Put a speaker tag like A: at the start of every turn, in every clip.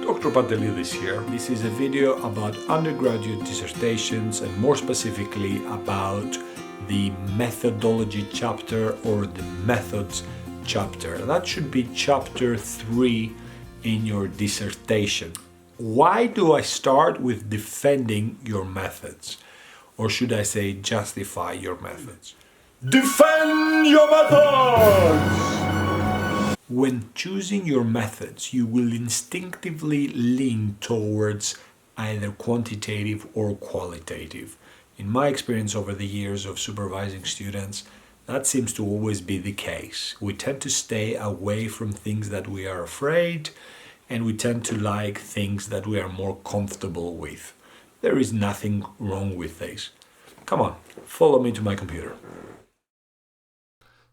A: Dr. Pantelidis here. This is a video about undergraduate dissertations and more specifically about the methodology chapter or the methods chapter. That should be chapter 3 in your dissertation. Why do I start with defending your methods? Or should I say justify your methods? Defend your methods! When choosing your methods, you will instinctively lean towards either quantitative or qualitative. In my experience over the years of supervising students, that seems to always be the case. We tend to stay away from things that we are afraid, and we tend to like things that we are more comfortable with. There is nothing wrong with this. Come on, follow me to my computer.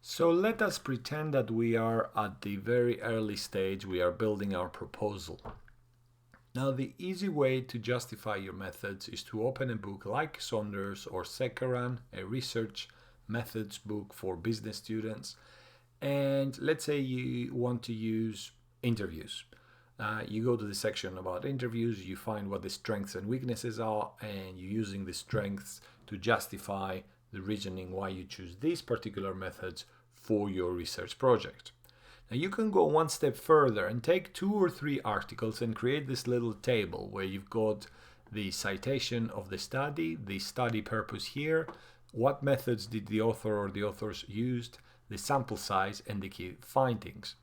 A: So let us pretend that we are at the very early stage, we are building our proposal. Now the easy way to justify your methods is to open a book like Saunders or Sekaran, a research methods book for business students, and let's say you want to use interviews. You go to the section about interviews, you find what the strengths and weaknesses are, and you're using the strengths to justify the reasoning why you choose these particular methods for your research project. Now you can go one step further and take 2 or 3 articles and create this little table where you've got the citation of the study purpose here, what methods did the author or the authors used, the sample size, and the key findings.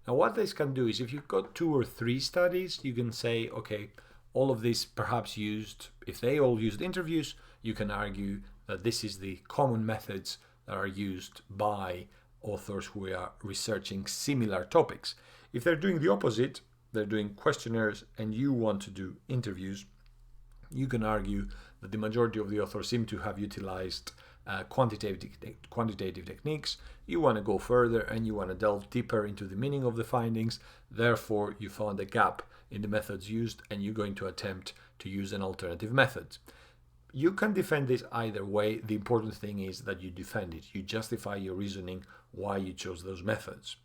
A: Now what this can do is if you've got 2 or 3 studies, you can say, okay, all of these perhaps used, if they all used interviews, you can argue that this is the common methods that are used by authors who are researching similar topics. If they're doing the opposite, they're doing questionnaires and you want to do interviews, you can argue that the majority of the authors seem to have utilized quantitative techniques. You want to go further and you want to delve deeper into the meaning of the findings. Therefore, you found a gap in the methods used and you're going to attempt to use an alternative method. You can defend this either way. The important thing is that you defend it. You justify your reasoning why you chose those methods.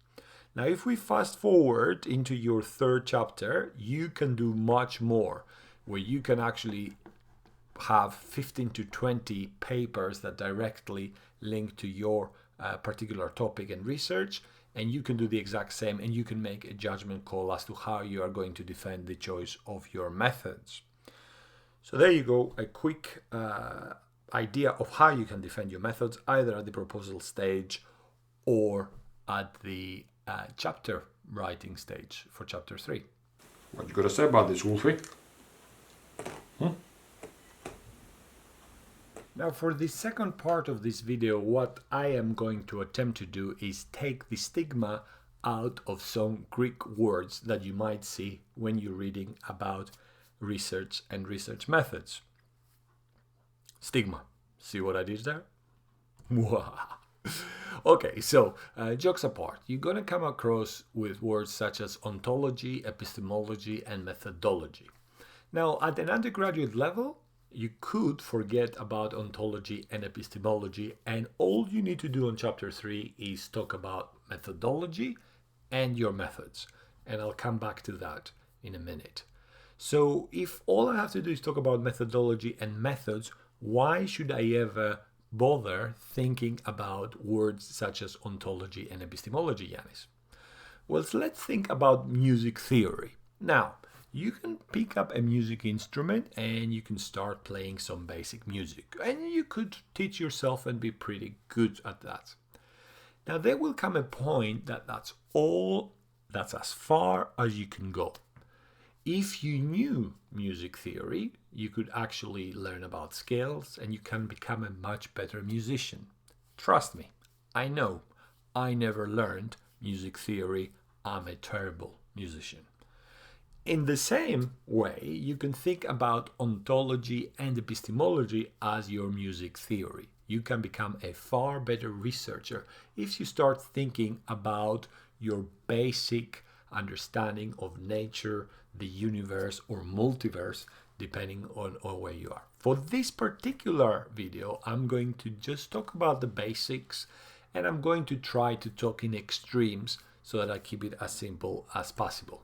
A: Now, if we fast forward into your 3rd chapter, you can do much more, where you can actually have 15 to 20 papers that directly link to your particular topic and research, and you can do the exact same, and you can make a judgment call as to how you are going to defend the choice of your methods. So there you go, a quick idea of how you can defend your methods, either at the proposal stage or at the chapter writing stage for chapter 3.
B: What you got to say about this, Wolfie?
A: Now for the second part of this video, what I am going to attempt to do is take the stigma out of some Greek words that you might see when you're reading about research and research methods. Stigma. See what I did there? Okay, so jokes apart, you're going to come across with words such as ontology, epistemology, and methodology. Now, at an undergraduate level, you could forget about ontology and epistemology, and all you need to do on chapter 3 is talk about methodology and your methods. And I'll come back to that in a minute. So if all I have to do is talk about methodology and methods, why should I ever bother thinking about words such as ontology and epistemology, Yanis? Well, so let's think about music theory. Now, you can pick up a music instrument and you can start playing some basic music. And you could teach yourself and be pretty good at that. Now, there will come a point that that's as far as you can go. If you knew music theory, you could actually learn about scales and you can become a much better musician. Trust me, I know. I never learned music theory. I'm a terrible musician. In the same way, you can think about ontology and epistemology as your music theory. You can become a far better researcher if you start thinking about your basic understanding of nature, the universe, or multiverse, depending on where you are. For this particular video, I'm going to just talk about the basics, and I'm going to try to talk in extremes so that I keep it as simple as possible.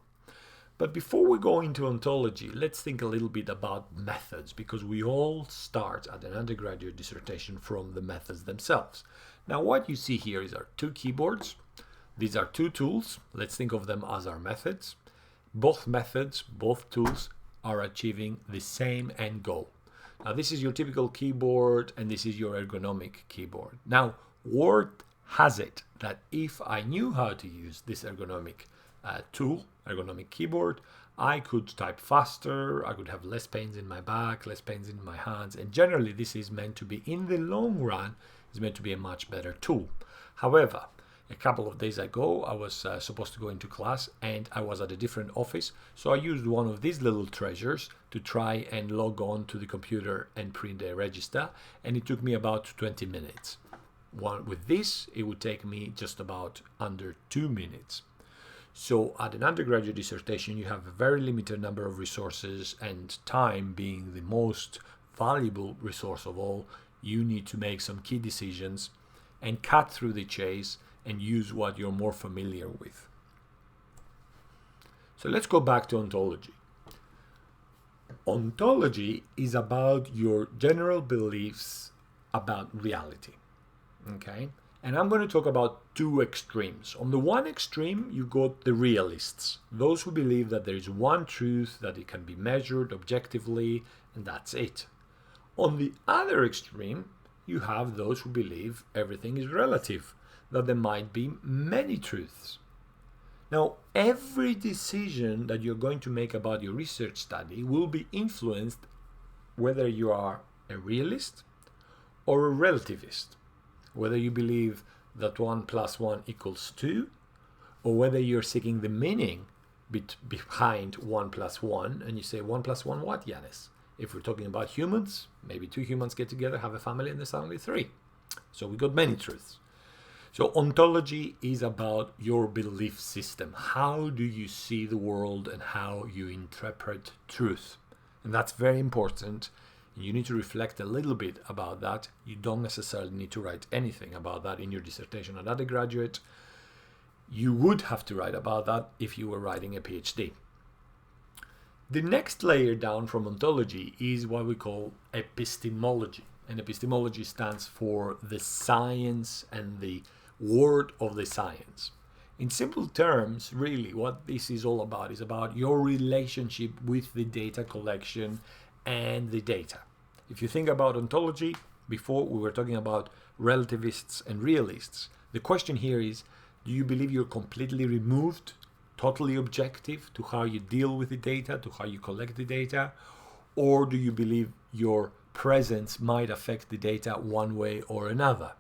A: But before we go into ontology, let's think a little bit about methods, because we all start at an undergraduate dissertation from the methods themselves. Now, what you see here is our two keyboards. These are two tools. Let's think of them as our methods. Both methods, both tools are achieving the same end goal. Now, this is your typical keyboard and this is your ergonomic keyboard. Now, Word has it that if I knew how to use this ergonomic tool, ergonomic keyboard, I could type faster, I could have less pains in my back, less pains in my hands, and generally this is meant to be, in the long run, is meant to be a much better tool. However, a couple of days ago, I was supposed to go into class and I was at a different office, so I used one of these little treasures to try and log on to the computer and print a register, and it took me about 20 minutes. With this, it would take me just about under 2 minutes. So at an undergraduate dissertation, you have a very limited number of resources, and time being the most valuable resource of all, you need to make some key decisions and cut through the chase and use what you're more familiar with. So let's go back to ontology. Ontology is about your general beliefs about reality. Okay? And I'm going to talk about two extremes. On the one extreme, you got the realists, those who believe that there is one truth, that it can be measured objectively, and that's it. On the other extreme, you have those who believe everything is relative, that there might be many truths. Now, every decision that you're going to make about your research study will be influenced whether you are a realist or a relativist. Whether you believe that 1 + 1 = 2, or whether you're seeking the meaning behind 1 + 1, and you say 1 + 1 what, Yanis? If we're talking about humans, maybe two humans get together, have a family, and there's only 3. So we got many truths. So ontology is about your belief system. How do you see the world and how you interpret truth? And that's very important. You need to reflect a little bit about that. You don't necessarily need to write anything about that in your dissertation at undergraduate. You would have to write about that if you were writing a PhD. The next layer down from ontology is what we call epistemology. And epistemology stands for the science and the word of the science. In simple terms, really, what this is all about is about your relationship with the data collection and the data. If you think about ontology, before we were talking about relativists and realists. The question here is, do you believe you're completely removed, totally objective to how you deal with the data, to how you collect the data? Or do you believe your presence might affect the data one way or another?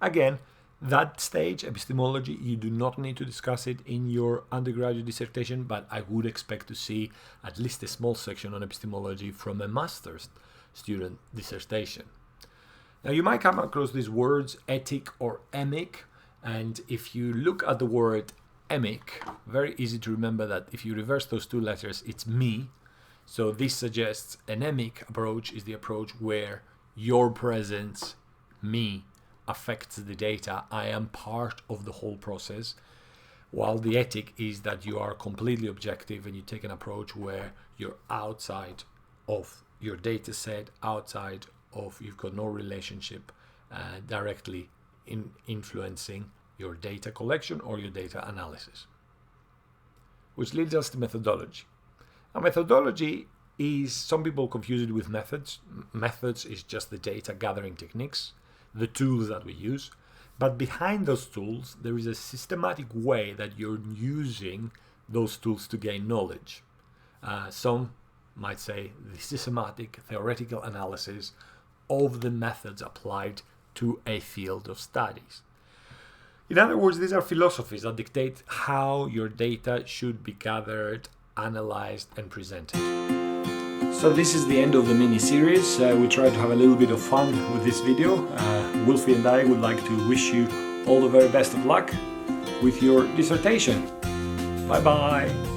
A: Again, that stage, epistemology, you do not need to discuss it in your undergraduate dissertation, but I would expect to see at least a small section on epistemology from a master's student dissertation. Now, you might come across these words, ethic or emic, and if you look at the word emic, very easy to remember that if you reverse those two letters, it's me. So this suggests an emic approach is the approach where your presence, me, affects the data. I am part of the whole process, while the ethic is that you are completely objective and you take an approach where you're outside of your data set, outside of, you've got no relationship directly in influencing your data collection or your data analysis. Which leads us to methodology. Now, methodology is, some people confuse it with methods. Methods is just the data gathering techniques, the tools that we use, but behind those tools there is a systematic way that you're using those tools to gain knowledge. Some might say the systematic theoretical analysis of the methods applied to a field of studies. In other words, these are philosophies that dictate how your data should be gathered, analyzed, and presented. So this is the end of the mini-series. We tried to have a little bit of fun with this video. Wolfie and I would like to wish you all the very best of luck with your dissertation. Bye-bye.